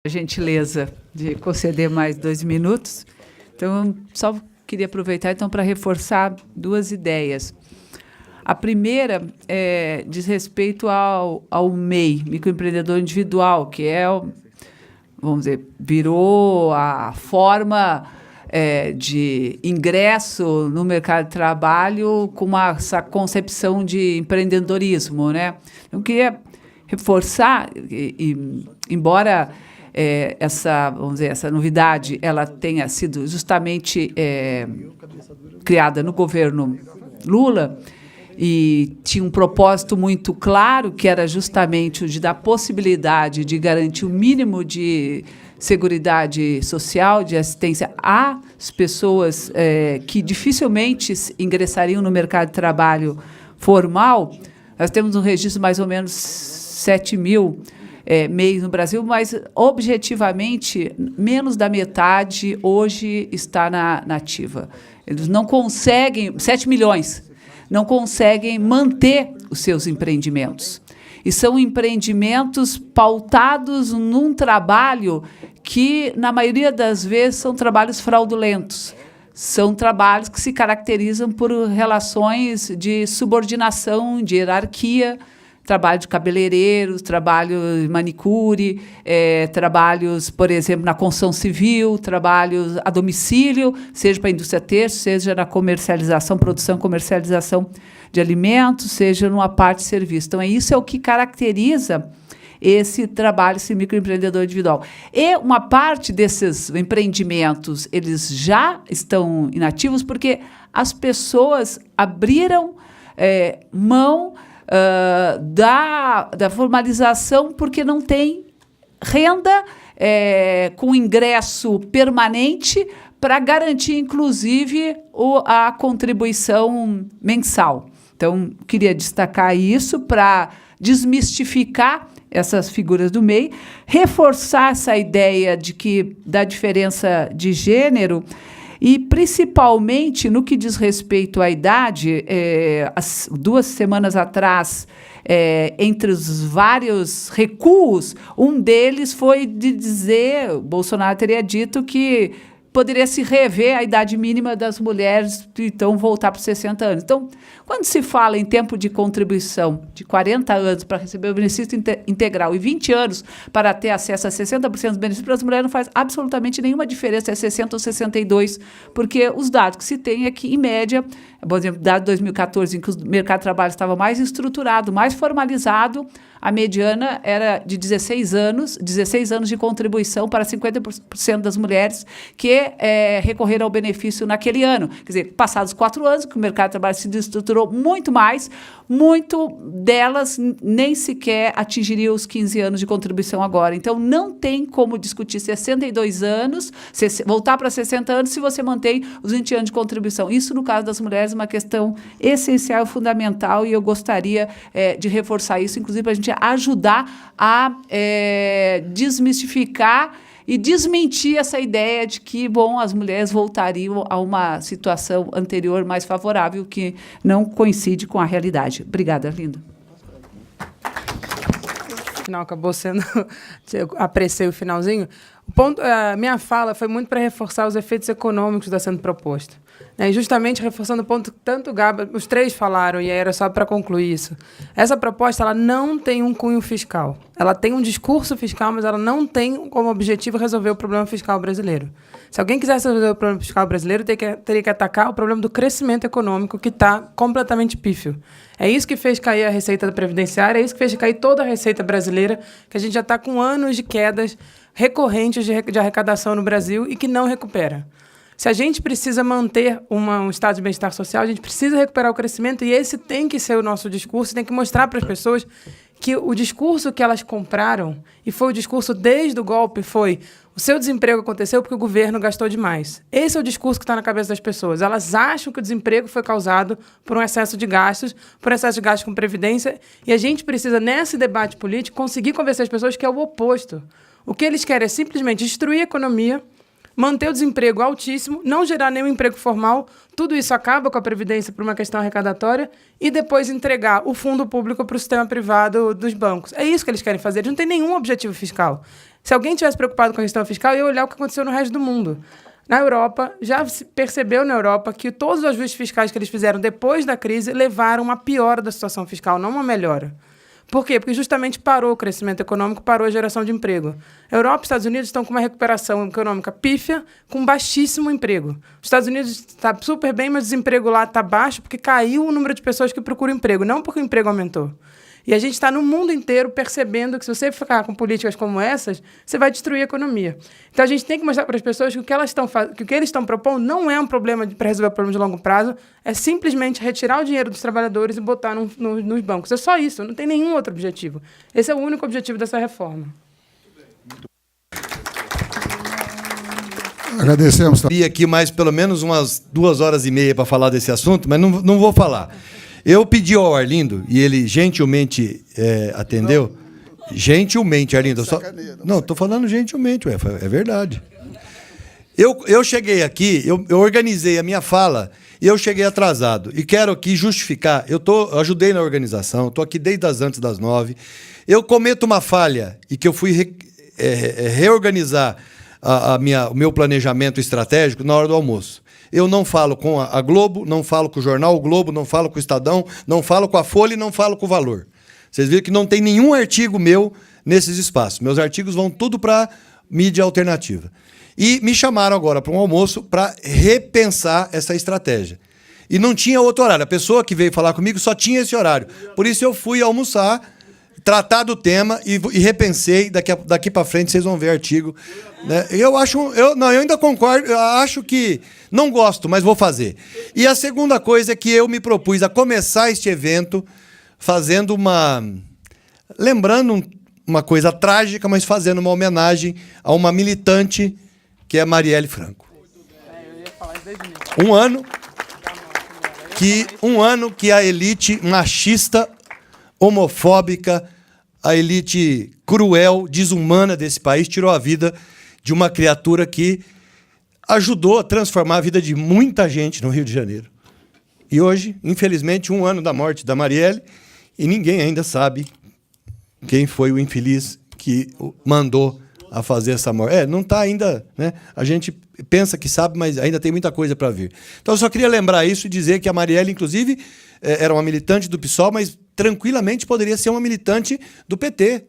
A gentileza de conceder mais 2 minutos. Então, só queria aproveitar então para reforçar 2 ideias. A primeira diz respeito ao MEI, microempreendedor individual, que vamos dizer, virou a forma de ingresso no mercado de trabalho com essa concepção de empreendedorismo, né? Eu queria reforçar, embora vamos dizer, essa novidade ela tenha sido justamente criada no governo Lula e tinha um propósito muito claro, que era justamente o de dar possibilidade de garantir o mínimo de seguridade social, de assistência às pessoas que dificilmente ingressariam no mercado de trabalho formal. Nós temos um registro de mais ou menos 7 mil MEIs no Brasil, mas, objetivamente, menos da metade hoje está na ativa. Eles não conseguem, 7 milhões, não conseguem manter os seus empreendimentos. E são empreendimentos pautados num trabalho que, na maioria das vezes, são trabalhos fraudulentos. São trabalhos que se caracterizam por relações de subordinação, de hierarquia, trabalho de cabeleireiros, trabalho de manicure, trabalhos, por exemplo, na construção civil, trabalhos a domicílio, seja para a indústria têxtil, seja na comercialização, produção e comercialização de alimentos, seja numa parte de serviço. Então, isso é o que caracteriza esse trabalho, esse microempreendedor individual. E uma parte desses empreendimentos, eles já estão inativos porque as pessoas abriram mão da formalização porque não tem renda com ingresso permanente para garantir, inclusive, a contribuição mensal. Então, queria destacar isso para desmistificar essas figuras do MEI, reforçar essa ideia da diferença de gênero e, principalmente, no que diz respeito à idade, 2 semanas atrás, entre os vários recuos, um deles foi de dizer, o Bolsonaro teria dito que poderia se rever a idade mínima das mulheres e, então, voltar para os 60 anos. Então, quando se fala em tempo de contribuição de 40 anos para receber o benefício integral e 20 anos para ter acesso a 60% dos benefícios, para as mulheres não faz absolutamente nenhuma diferença, é 60 ou 62, porque os dados que se tem é que, em média, por exemplo, dado 2014, em que o mercado de trabalho estava mais estruturado, mais formalizado, a mediana era de 16 anos de contribuição para 50% das mulheres que recorreram ao benefício naquele ano. Quer dizer, passados 4 anos, que o mercado de trabalho se estruturou muito mais, muito delas nem sequer atingiriam os 15 anos de contribuição agora. Então, não tem como discutir 62 anos, voltar para 60 anos, se você mantém os 20 anos de contribuição. Isso, no caso das mulheres, é uma questão essencial, fundamental, e eu gostaria de reforçar isso, inclusive, para a gente ajudar a desmistificar e desmentir essa ideia de que, as mulheres voltariam a uma situação anterior mais favorável, que não coincide com a realidade. Obrigada, Linda. No final acabou sendo... Eu apreciei o finalzinho. A minha fala foi muito para reforçar os efeitos econômicos que está sendo proposto. E justamente reforçando o ponto que tanto o Gaba, os 3 falaram, e aí era só para concluir isso. Essa proposta ela não tem um cunho fiscal. Ela tem um discurso fiscal, mas ela não tem como objetivo resolver o problema fiscal brasileiro. Se alguém quisesse resolver o problema fiscal brasileiro, teria que atacar o problema do crescimento econômico, que está completamente pífio. É isso que fez cair a receita da previdenciária, é isso que fez cair toda a receita brasileira, que a gente já está com anos de quedas recorrentes de arrecadação no Brasil e que não recupera. Se a gente precisa manter um estado de bem-estar social, a gente precisa recuperar o crescimento, e esse tem que ser o nosso discurso, tem que mostrar para as pessoas que o discurso que elas compraram, e foi o discurso desde o golpe, foi: o seu desemprego aconteceu porque o governo gastou demais. Esse é o discurso que está na cabeça das pessoas. Elas acham que o desemprego foi causado por um excesso de gastos, com previdência, e a gente precisa, nesse debate político, conseguir convencer as pessoas que é o oposto. O que eles querem é simplesmente destruir a economia, manter o desemprego altíssimo, não gerar nenhum emprego formal, tudo isso acaba com a Previdência por uma questão arrecadatória, e depois entregar o fundo público para o sistema privado dos bancos. É isso que eles querem fazer, eles não têm nenhum objetivo fiscal. Se alguém tivesse preocupado com a questão fiscal, ia olhar o que aconteceu no resto do mundo. Na Europa, já se percebeu na Europa que todos os ajustes fiscais que eles fizeram depois da crise levaram a uma piora da situação fiscal, não uma melhora. Por quê? Porque justamente parou o crescimento econômico, parou a geração de emprego. A Europa e os Estados Unidos estão com uma recuperação econômica pífia, com baixíssimo emprego. Os Estados Unidos está super bem, mas o desemprego lá está baixo porque caiu o número de pessoas que procuram emprego, não porque o emprego aumentou. E a gente está no mundo inteiro percebendo que se você ficar com políticas como essas, você vai destruir a economia. Então a gente tem que mostrar para as pessoas que o que eles estão propondo não é um problema para resolver o problema de longo prazo, é simplesmente retirar o dinheiro dos trabalhadores e botar nos bancos. É só isso, não tem nenhum outro objetivo. Esse é o único objetivo dessa reforma. Agradecemos. Eu aqui mais pelo menos umas 2h30 para falar desse assunto, mas não vou falar. Eu pedi ao Arlindo, e ele gentilmente atendeu. Gentilmente, Arlindo. Não, estou falando gentilmente, é verdade. Eu cheguei aqui, eu organizei a minha fala, e eu cheguei atrasado. E quero aqui justificar, eu ajudei na organização, estou aqui desde antes das 9h. Eu cometo uma falha, e que eu fui reorganizar o meu planejamento estratégico na hora do almoço. Eu não falo com a Globo, não falo com o jornal O Globo, não falo com o Estadão, não falo com a Folha e não falo com o Valor. Vocês viram que não tem nenhum artigo meu nesses espaços. Meus artigos vão tudo para mídia alternativa. E me chamaram agora para um almoço para repensar essa estratégia. E não tinha outro horário. A pessoa que veio falar comigo só tinha esse horário. Por isso eu fui almoçar, tratar do tema e repensei. Daqui para frente vocês vão ver artigo. Né? Eu ainda concordo. Eu acho que não gosto, mas vou fazer. E a segunda coisa é que eu me propus a começar este evento fazendo lembrando uma coisa trágica, mas fazendo uma homenagem a uma militante que é Marielle Franco. Um ano que a elite machista, homofóbica, a elite cruel, desumana desse país tirou a vida de uma criatura que ajudou a transformar a vida de muita gente no Rio de Janeiro. E hoje, infelizmente, 1 ano da morte da Marielle, e ninguém ainda sabe quem foi o infeliz que mandou a fazer essa morte. Não está ainda, né? A gente pensa que sabe, mas ainda tem muita coisa para vir. Então, eu só queria lembrar isso e dizer que a Marielle, inclusive, era uma militante do PSOL, mas tranquilamente poderia ser uma militante do PT.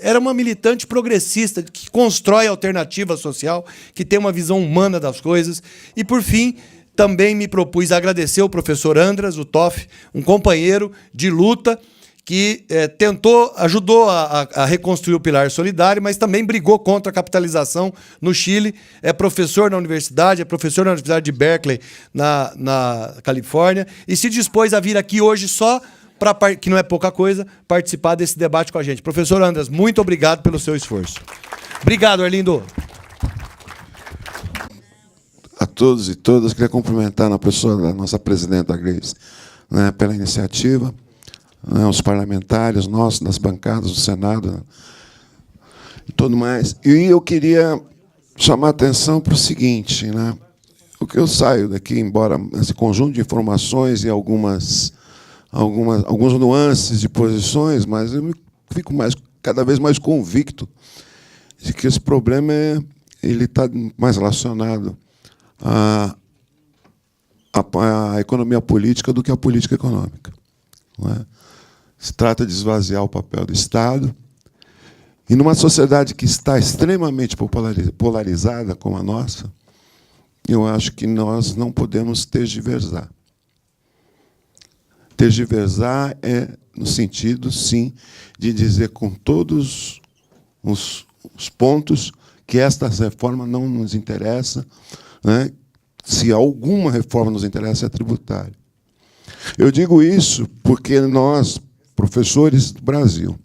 Era uma militante progressista, que constrói alternativa social, que tem uma visão humana das coisas. E, por fim, também me propus a agradecer ao professor Andras, o Toff, um companheiro de luta, que ajudou a reconstruir o Pilar Solidário, mas também brigou contra a capitalização no Chile. É professor na universidade, de Berkeley, na Califórnia, e se dispôs a vir aqui hoje só para, que não é pouca coisa, participar desse debate com a gente. Professor Andras, muito obrigado pelo seu esforço. Obrigado, Arlindo. A todos e todas, queria cumprimentar na pessoa da nossa presidenta Grace, né, pela iniciativa, né, os parlamentares nossos, das bancadas do Senado e tudo mais. E eu queria chamar a atenção para o seguinte, né? O que eu saio daqui, embora esse conjunto de informações e alguns nuances de posições, mas eu fico cada vez mais convicto de que esse problema ele está mais relacionado à economia política do que à política econômica. Não é? Se trata de esvaziar o papel do Estado. E numa sociedade que está extremamente polarizada como a nossa, eu acho que nós não podemos tergiversar. Tergiversar é no sentido, sim, de dizer com todos os pontos que esta reforma não nos interessa, né? Se alguma reforma nos interessa, é a tributária. Eu digo isso porque nós, professores do Brasil,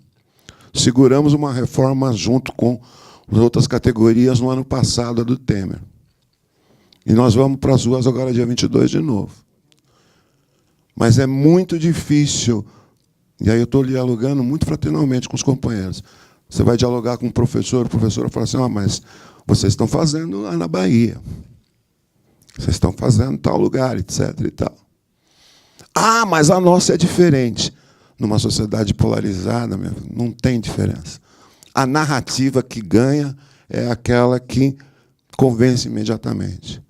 seguramos uma reforma junto com as outras categorias no ano passado, a do Temer. E nós vamos para as ruas agora, dia 22, de novo. Mas é muito difícil, e aí eu estou dialogando muito fraternalmente com os companheiros, Você vai dialogar com o professor vai falar assim, mas vocês estão fazendo lá na Bahia. Vocês estão fazendo em tal lugar, etc. e tal. Mas a nossa é diferente. Numa sociedade polarizada, não tem diferença. A narrativa que ganha é aquela que convence imediatamente.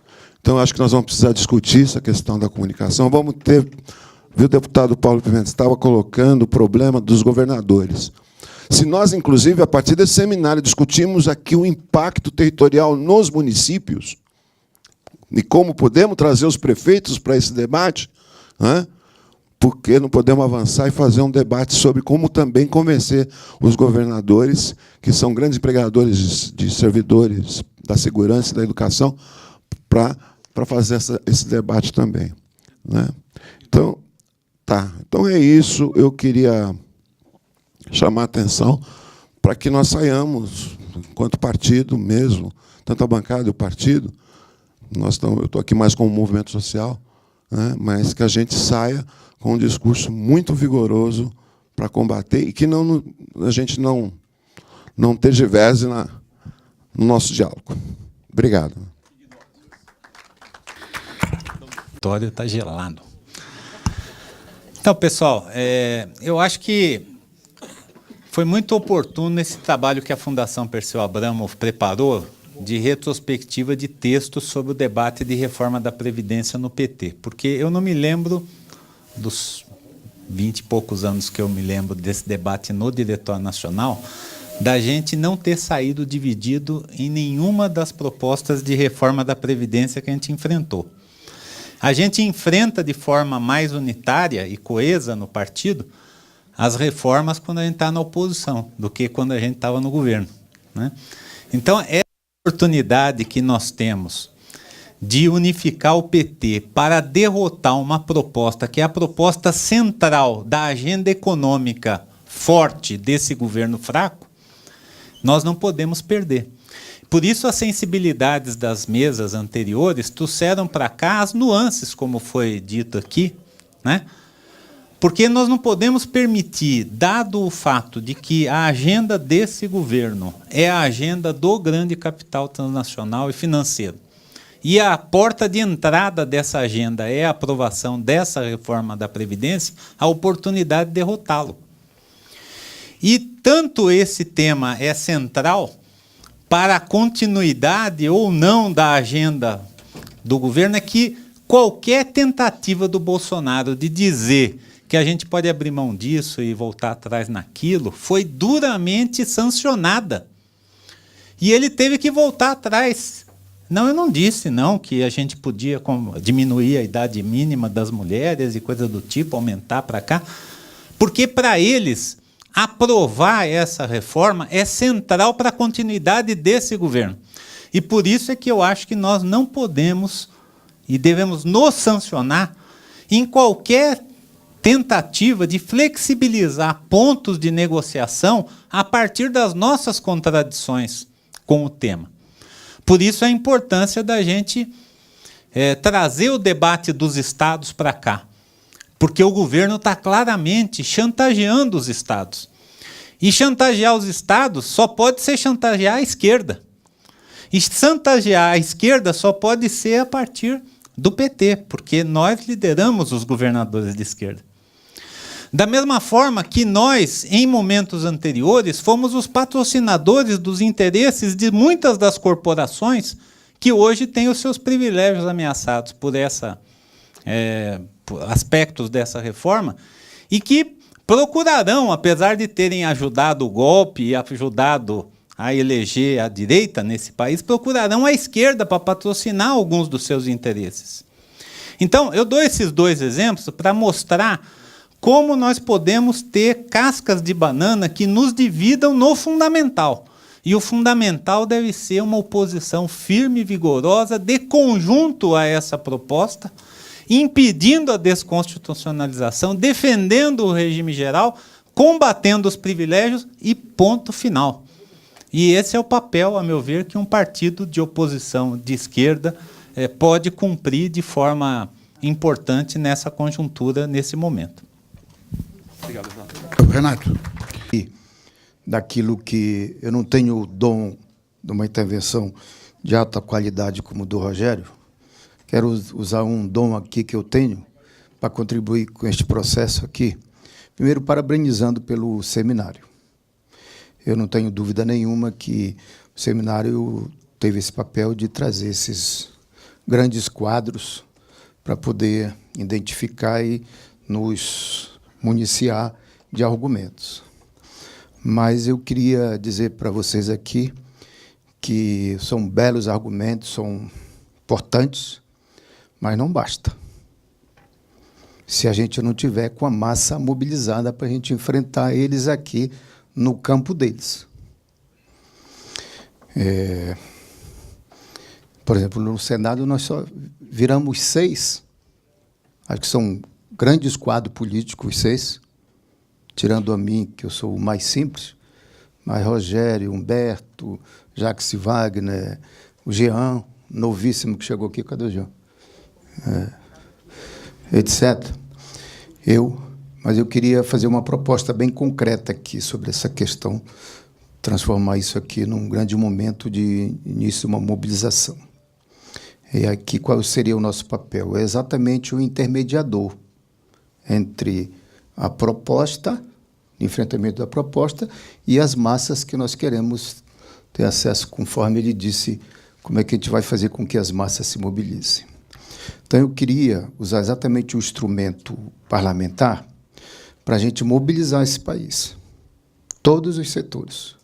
Então, acho que nós vamos precisar discutir essa questão da comunicação. Vamos ter... Viu, o deputado Paulo Pimenta estava colocando o problema dos governadores. Se nós, inclusive, a partir desse seminário, discutimos aqui o impacto territorial nos municípios e como podemos trazer os prefeitos para esse debate, né? Porque não podemos avançar e fazer um debate sobre como também convencer os governadores, que são grandes empregadores de servidores da segurança e da educação, para fazer esse debate também, né? Então, então é isso. Eu queria chamar a atenção para que nós saiamos, enquanto partido mesmo, tanto a bancada e o partido, eu estou aqui mais como movimento social, né, mas que a gente saia com um discurso muito vigoroso para combater e que a gente não tergiverse no nosso diálogo. Obrigado. O auditório está gelado. Então, pessoal, eu acho que foi muito oportuno esse trabalho que a Fundação Perseu Abramo preparou de retrospectiva de textos sobre o debate de reforma da Previdência no PT, porque eu não me lembro dos 20 e poucos anos que eu me lembro desse debate no Diretório Nacional, da gente não ter saído dividido em nenhuma das propostas de reforma da Previdência que a gente enfrentou. A gente enfrenta de forma mais unitária e coesa no partido as reformas quando a gente está na oposição do que quando a gente estava no governo, né? Então, essa oportunidade que nós temos de unificar o PT para derrotar uma proposta que é a proposta central da agenda econômica forte desse governo fraco, nós não podemos perder. Por isso, as sensibilidades das mesas anteriores trouxeram para cá as nuances, como foi dito aqui, né? Porque nós não podemos permitir, dado o fato de que a agenda desse governo é a agenda do grande capital transnacional e financeiro, e a porta de entrada dessa agenda é a aprovação dessa reforma da Previdência, a oportunidade de derrotá-lo. E tanto esse tema é central para a continuidade ou não da agenda do governo, é que qualquer tentativa do Bolsonaro de dizer que a gente pode abrir mão disso e voltar atrás naquilo, foi duramente sancionada. E ele teve que voltar atrás. Não, eu não disse não que a gente podia diminuir a idade mínima das mulheres e coisa do tipo, aumentar para cá, porque para eles aprovar essa reforma é central para a continuidade desse governo. E por isso é que eu acho que nós não podemos e devemos nos sancionar em qualquer tentativa de flexibilizar pontos de negociação a partir das nossas contradições com o tema. Por isso a importância da gente trazer o debate dos estados para cá, porque o governo está claramente chantageando os estados. E chantagear os estados só pode ser chantagear a esquerda. E chantagear a esquerda só pode ser a partir do PT, porque nós lideramos os governadores de esquerda. Da mesma forma que nós, em momentos anteriores, fomos os patrocinadores dos interesses de muitas das corporações que hoje têm os seus privilégios ameaçados por por aspectos dessa reforma e que procurarão, apesar de terem ajudado o golpe e ajudado a eleger a direita nesse país, procurarão a esquerda para patrocinar alguns dos seus interesses. Então, eu dou esses dois exemplos para mostrar como nós podemos ter cascas de banana que nos dividam no fundamental. E o fundamental deve ser uma oposição firme e vigorosa de conjunto a essa proposta, impedindo a desconstitucionalização, defendendo o regime geral, combatendo os privilégios e ponto final. E esse é o papel, a meu ver, que um partido de oposição de esquerda pode cumprir de forma importante nessa conjuntura, nesse momento. Obrigado, Renato. daquilo que eu não tenho o dom de uma intervenção de alta qualidade como o do Rogério. Quero usar um dom aqui que eu tenho para contribuir com este processo aqui. Primeiro, parabenizando pelo seminário. Eu não tenho dúvida nenhuma que o seminário teve esse papel de trazer esses grandes quadros para poder identificar e nos municiar de argumentos. Mas eu queria dizer para vocês aqui que são belos argumentos, são importantes, mas não basta. Se a gente não tiver com a massa mobilizada para a gente enfrentar eles aqui no campo deles. Por exemplo, no Senado nós só viramos 6, acho que são grandes quadros políticos, 6, tirando a mim, que eu sou o mais simples, mas Rogério, Humberto, Jacques Wagner, o Jean, novíssimo que chegou aqui, cadê o Jean? Etc. Mas eu queria fazer uma proposta bem concreta aqui sobre essa questão, transformar isso aqui num grande momento de início de uma mobilização. E aqui qual seria o nosso papel? É exatamente o intermediador entre a proposta, o enfrentamento da proposta, e as massas que nós queremos ter acesso, conforme ele disse, como é que a gente vai fazer com que as massas se mobilizem. Então, eu queria usar exatamente o instrumento parlamentar para a gente mobilizar esse país, todos os setores.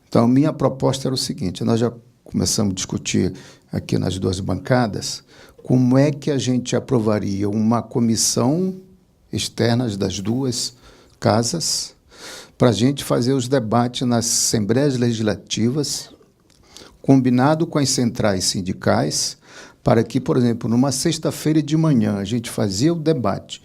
Então, minha proposta era o seguinte, nós já começamos a discutir aqui nas duas bancadas, como é que a gente aprovaria uma comissão externa das duas casas para a gente fazer os debates nas assembleias legislativas, combinado com as centrais sindicais, para que, por exemplo, numa sexta-feira de manhã, a gente fazia o debate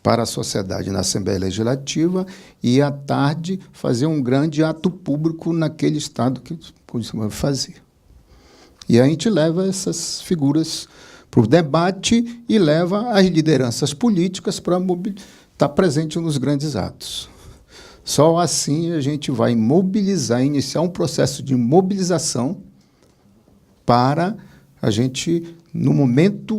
para a sociedade na Assembleia Legislativa e, à tarde, fazer um grande ato público naquele estado que costumava fazer. E a gente leva essas figuras para o debate e leva as lideranças políticas para estar presente nos grandes atos. Só assim a gente vai mobilizar, iniciar um processo de mobilização para a gente, no momento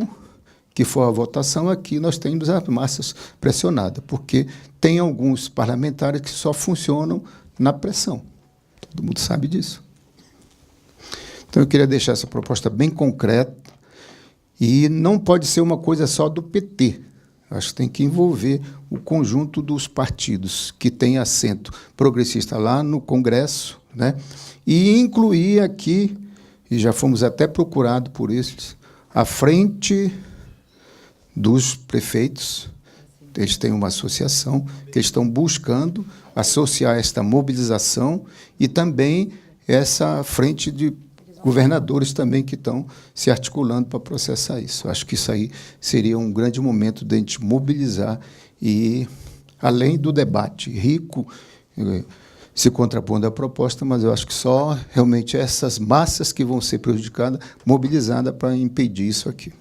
que for a votação aqui, nós temos as massas pressionadas, porque tem alguns parlamentares que só funcionam na pressão. Todo mundo sabe disso. Então, eu queria deixar essa proposta bem concreta e não pode ser uma coisa só do PT. Acho que tem que envolver o conjunto dos partidos que têm assento progressista lá no Congresso, né? E incluir aqui, e já fomos até procurados por isso, à frente dos prefeitos. Eles têm uma associação que eles estão buscando associar esta mobilização e também essa frente de governadores também que estão se articulando para processar isso. Acho que isso aí seria um grande momento de a gente mobilizar e, além do debate rico, se contrapondo à proposta, mas eu acho que só realmente essas massas que vão ser prejudicadas, mobilizadas para impedir isso aqui.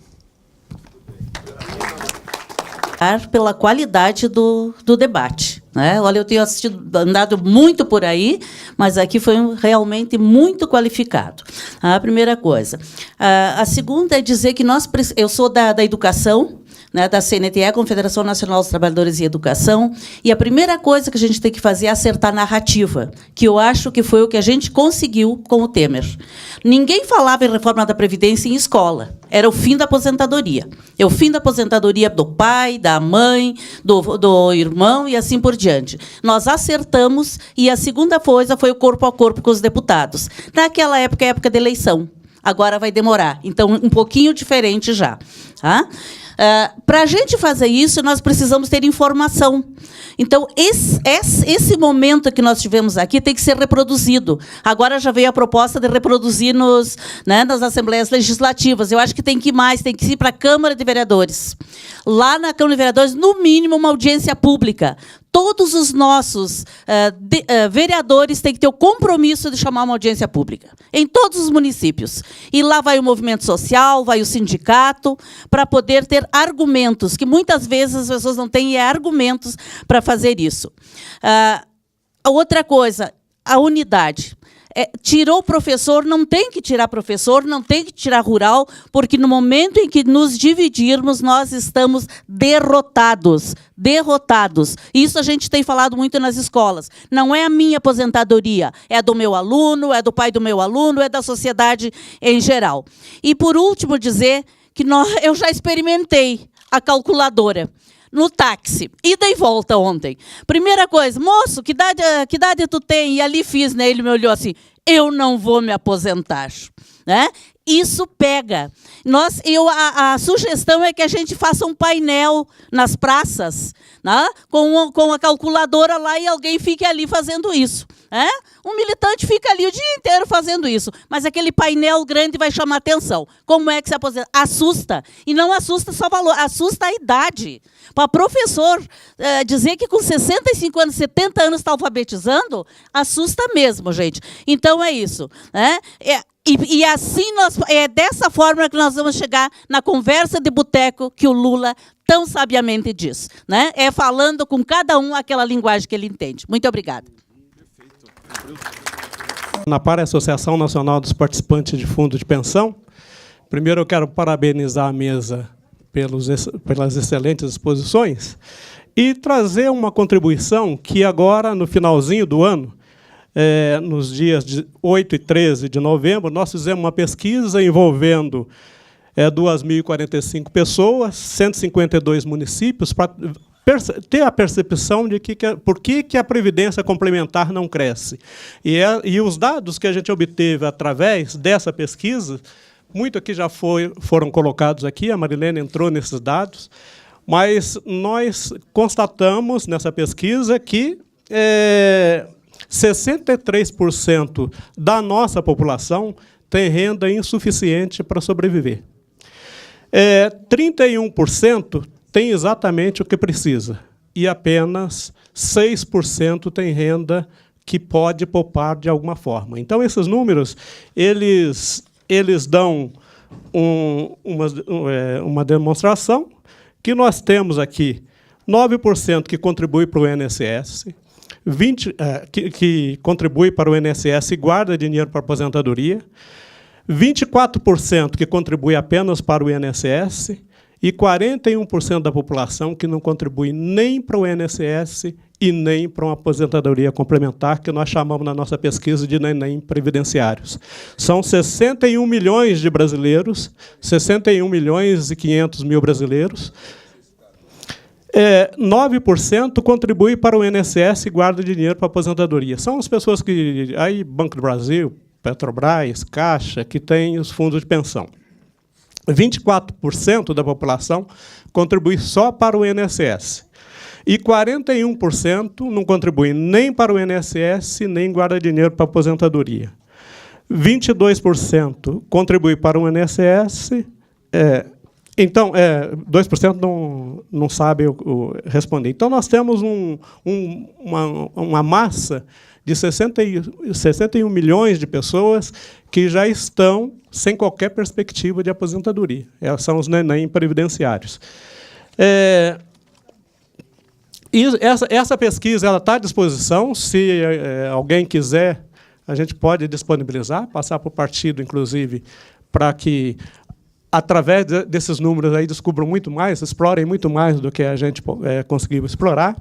Pela qualidade do debate, né? Olha, eu tenho andado muito por aí, mas aqui foi realmente muito qualificado. A primeira coisa. A segunda é dizer que eu sou da educação, né, da CNTE, Confederação Nacional dos Trabalhadores em Educação, e a primeira coisa que a gente tem que fazer é acertar a narrativa, que eu acho que foi o que a gente conseguiu com o Temer. Ninguém falava em reforma da Previdência em escola. Era o fim da aposentadoria. É o fim da aposentadoria do pai, da mãe, do irmão e assim por diante. Nós acertamos, e a segunda coisa foi o corpo a corpo com os deputados. Naquela época, é época de eleição. Agora vai demorar. Então, um pouquinho diferente já. Tá? Para a gente fazer isso, nós precisamos ter informação. Então, esse momento que nós tivemos aqui tem que ser reproduzido. Agora já veio a proposta de reproduzir nas assembleias legislativas. Eu acho que tem que ir mais, tem que ir para a Câmara de Vereadores. Lá na Câmara de Vereadores, no mínimo, uma audiência pública. Todos os nossos vereadores têm que ter o compromisso de chamar uma audiência pública, em todos os municípios. E lá vai o movimento social, vai o sindicato, para poder ter argumentos, que muitas vezes as pessoas não têm argumentos para fazer isso. A outra coisa, a unidade. Tirou o professor, não tem que tirar professor, não tem que tirar rural, porque no momento em que nos dividirmos, nós estamos derrotados. Derrotados. Isso a gente tem falado muito nas escolas. Não é a minha aposentadoria, é a do meu aluno, é do pai do meu aluno, é da sociedade em geral. E, por último, dizer que eu já experimentei a calculadora no táxi, ida e volta ontem. Primeira coisa, moço, que idade tu tem? E ali fiz, né? Ele me olhou assim, eu não vou me aposentar. Né? Isso pega. A sugestão é que a gente faça um painel nas praças, né? com a calculadora lá e alguém fique ali fazendo isso. Né? Um militante fica ali o dia inteiro fazendo isso, mas aquele painel grande vai chamar atenção. Como é que se aposenta? Assusta. E não assusta só valor, assusta a idade. Para professor dizer que com 65 anos, 70 anos está alfabetizando, assusta mesmo, gente. Então é isso. Né? E assim é dessa forma que nós vamos chegar na conversa de boteco que o Lula tão sabiamente diz. Né? É falando com cada um aquela linguagem que ele entende. Muito obrigada. Na PAR, Associação Nacional dos Participantes de Fundo de Pensão, primeiro eu quero parabenizar a mesa pelas excelentes exposições e trazer uma contribuição que agora, no finalzinho do ano, nos dias de 8 e 13 de novembro, nós fizemos uma pesquisa envolvendo 2.045 pessoas, 152 municípios, para ter a percepção de por que a Previdência Complementar não cresce. E os dados que a gente obteve através dessa pesquisa, muito aqui já foram colocados aqui, a Marilene entrou nesses dados, mas nós constatamos nessa pesquisa que 63% da nossa população tem renda insuficiente para sobreviver. 31% tem exatamente o que precisa, e apenas 6% tem renda que pode poupar de alguma forma. Então, esses números, eles dão uma demonstração que nós temos aqui 9% que contribui para o INSS, 20% que contribui para o INSS e guarda dinheiro para a aposentadoria, 24% que contribui apenas para o INSS e 41% da população que não contribui nem para o INSS e nem para uma aposentadoria complementar, que nós chamamos na nossa pesquisa de neném previdenciários. São 61 milhões de brasileiros, 61 milhões e 500 mil brasileiros. 9% contribui para o INSS e guarda dinheiro para a aposentadoria. São as pessoas que... Aí, Banco do Brasil, Petrobras, Caixa, que têm os fundos de pensão. 24% da população contribui só para o INSS. E 41% não contribui nem para o INSS, nem guarda dinheiro para a aposentadoria. 22% contribui para o INSS. Então, 2% não sabe responder. Então, nós temos uma massa de 61 milhões de pessoas que já estão sem qualquer perspectiva de aposentadoria. São os neném previdenciários. Essa pesquisa está à disposição. Se alguém quiser, a gente pode disponibilizar, passar para o partido, inclusive, para que, através desses números, aí descubram muito mais, explorem muito mais do que a gente conseguiu explorar.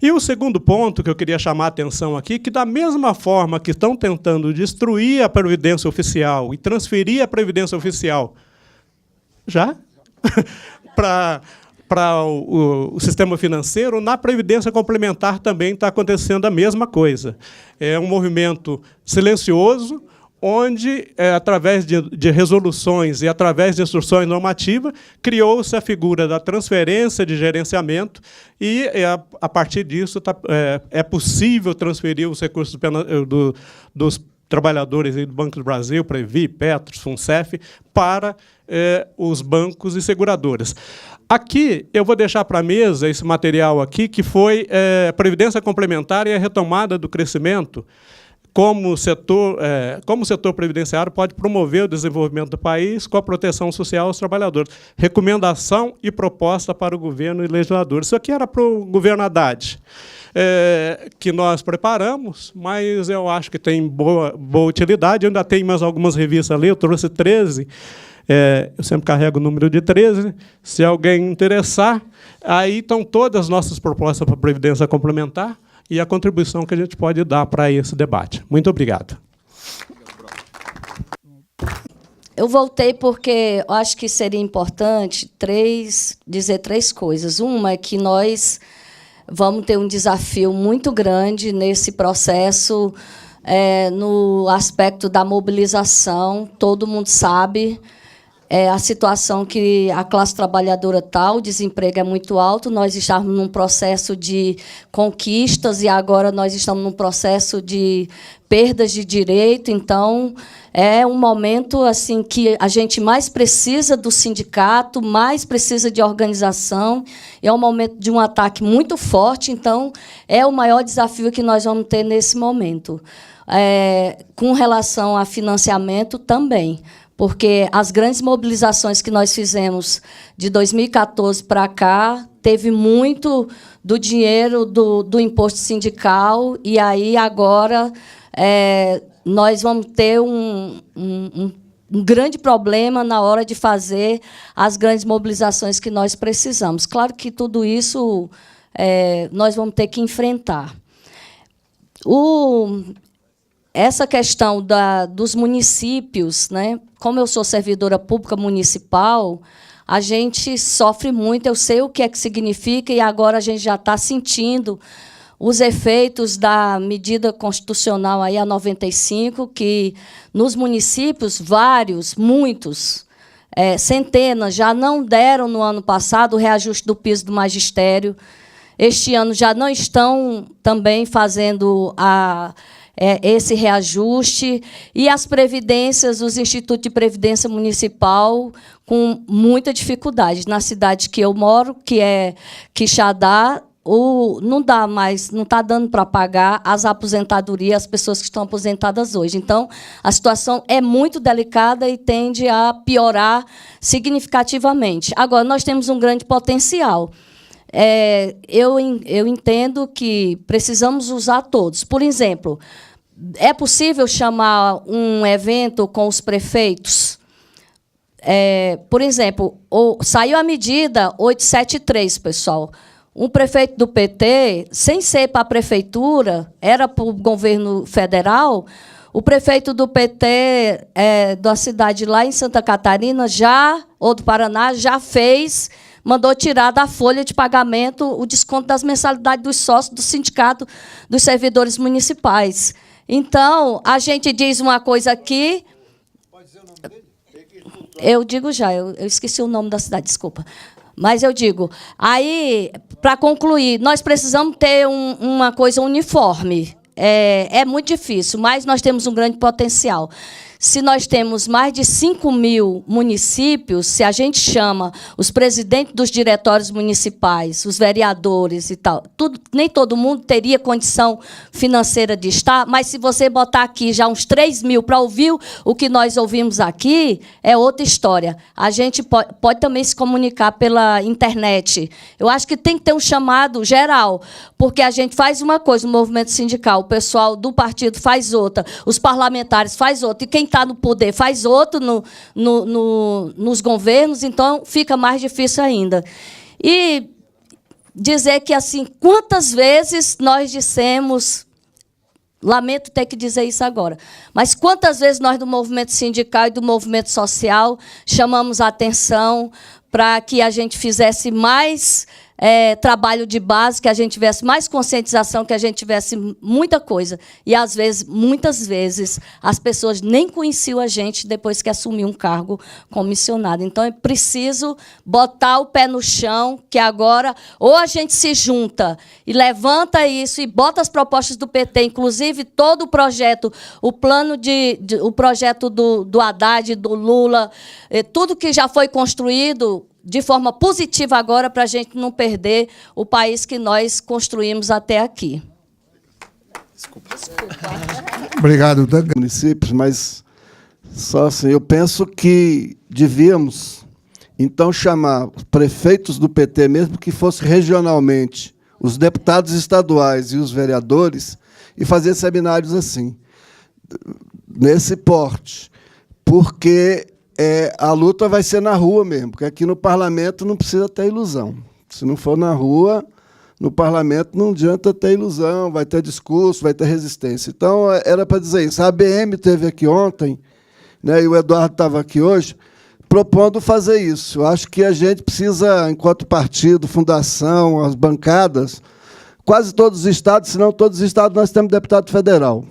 E o segundo ponto que eu queria chamar a atenção aqui, que da mesma forma que estão tentando destruir a Previdência Oficial e transferir a Previdência Oficial já para o sistema financeiro, na Previdência Complementar também está acontecendo a mesma coisa. É um movimento silencioso, onde, através de resoluções e através de instruções normativas, criou-se a figura da transferência de gerenciamento e, a partir disso, é possível transferir os recursos dos trabalhadores do Banco do Brasil, Previ, Petros, Funcef, para os bancos e seguradoras. Aqui, eu vou deixar para a mesa esse material aqui, que foi a Previdência Complementar e a retomada do crescimento, como o setor previdenciário pode promover o desenvolvimento do país com a proteção social aos trabalhadores. Recomendação e proposta para o governo e legisladores. Isso aqui era para o governo Haddad, que nós preparamos, mas eu acho que tem boa utilidade. Eu ainda tenho mais algumas revistas ali, eu trouxe 13. Eu sempre carrego o número de 13. Se alguém interessar, aí estão todas as nossas propostas para a Previdência Complementar e a contribuição que a gente pode dar para esse debate. Muito obrigado. Eu voltei porque eu acho que seria importante dizer 3 coisas. Uma é que nós vamos ter um desafio muito grande nesse processo, no aspecto da mobilização. Todo mundo sabe a situação que a classe trabalhadora está, o desemprego é muito alto, nós estávamos num processo de conquistas e agora nós estamos num processo de perdas de direito. Então, é um momento assim que a gente mais precisa do sindicato, mais precisa de organização, é um momento de um ataque muito forte, então é o maior desafio que nós vamos ter nesse momento. Com relação a financiamento também, porque as grandes mobilizações que nós fizemos de 2014 para cá, teve muito do dinheiro do imposto sindical, e aí agora nós vamos ter um grande problema na hora de fazer as grandes mobilizações que nós precisamos. Claro que tudo isso nós vamos ter que enfrentar. Essa questão dos municípios, né? Como eu sou servidora pública municipal, a gente sofre muito, eu sei o que é que significa, e agora a gente já está sentindo os efeitos da medida constitucional aí, a 95, que nos municípios, muitos, centenas, já não deram no ano passado o reajuste do piso do magistério. Este ano já não estão também fazendo esse reajuste, e as previdências, os institutos de previdência municipal, com muita dificuldade. Na cidade que eu moro, que é Quixadá, não dá mais, não está dando para pagar as aposentadorias, as pessoas que estão aposentadas hoje. Então, a situação é muito delicada e tende a piorar significativamente. Agora, nós temos um grande potencial. Eu entendo que precisamos usar todos. Por exemplo, é possível chamar um evento com os prefeitos? Por exemplo, saiu a medida 873, pessoal. Um prefeito do PT, sem ser para a prefeitura, era para o governo federal, o prefeito do PT da cidade lá em Santa Catarina, ou do Paraná, já mandou tirar da folha de pagamento o desconto das mensalidades dos sócios do Sindicato dos Servidores Municipais. Então, a gente diz uma coisa aqui... Pode dizer o nome dele? Eu digo já, eu esqueci o nome da cidade, desculpa. Mas eu digo, aí, para concluir, nós precisamos ter uma coisa uniforme. É muito difícil, mas nós temos um grande potencial. Se nós temos mais de 5.000 municípios, se a gente chama os presidentes dos diretórios municipais, os vereadores e tal, nem todo mundo teria condição financeira de estar, mas se você botar aqui já uns 3.000 para ouvir o que nós ouvimos aqui, é outra história. A gente pode também se comunicar pela internet. Eu acho que tem que ter um chamado geral, porque a gente faz uma coisa no movimento sindical, o pessoal do partido faz outra, os parlamentares faz outra, e quem está no poder faz outro nos governos, então fica mais difícil ainda. E dizer que, assim, quantas vezes nós dissemos, lamento ter que dizer isso agora, mas quantas vezes nós do movimento sindical e do movimento social chamamos a atenção para que a gente fizesse mais trabalho de base, que a gente tivesse mais conscientização, que a gente tivesse muita coisa. E, às vezes, muitas vezes, as pessoas nem conheciam a gente depois que assumiu um cargo comissionado. Então, é preciso botar o pé no chão, que agora ou a gente se junta e levanta isso e bota as propostas do PT, inclusive todo o projeto, o projeto do Haddad, do Lula, tudo que já foi construído de forma positiva agora, para a gente não perder o país que nós construímos até aqui. Obrigado, municípios, mas só assim, eu penso que devíamos, então, chamar prefeitos do PT, mesmo que fosse regionalmente, os deputados estaduais e os vereadores, e fazer seminários assim, nesse porte, porque a luta vai ser na rua mesmo, porque aqui no parlamento não precisa ter ilusão. Se não for na rua, no parlamento não adianta ter ilusão, vai ter discurso, vai ter resistência. Então, era para dizer isso. A ABM esteve aqui ontem, né, e o Eduardo estava aqui hoje, propondo fazer isso. Eu acho que a gente precisa, enquanto partido, fundação, as bancadas, quase todos os estados, se não todos os estados, nós temos deputado federal,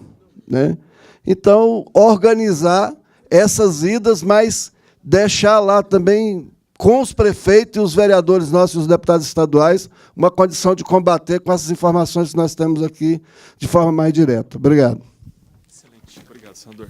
né? Então, organizar essas idas, mas deixar lá também, com os prefeitos e os vereadores nossos, os deputados estaduais, uma condição de combater com essas informações que nós temos aqui de forma mais direta. Obrigado. Excelente. Obrigado, senador.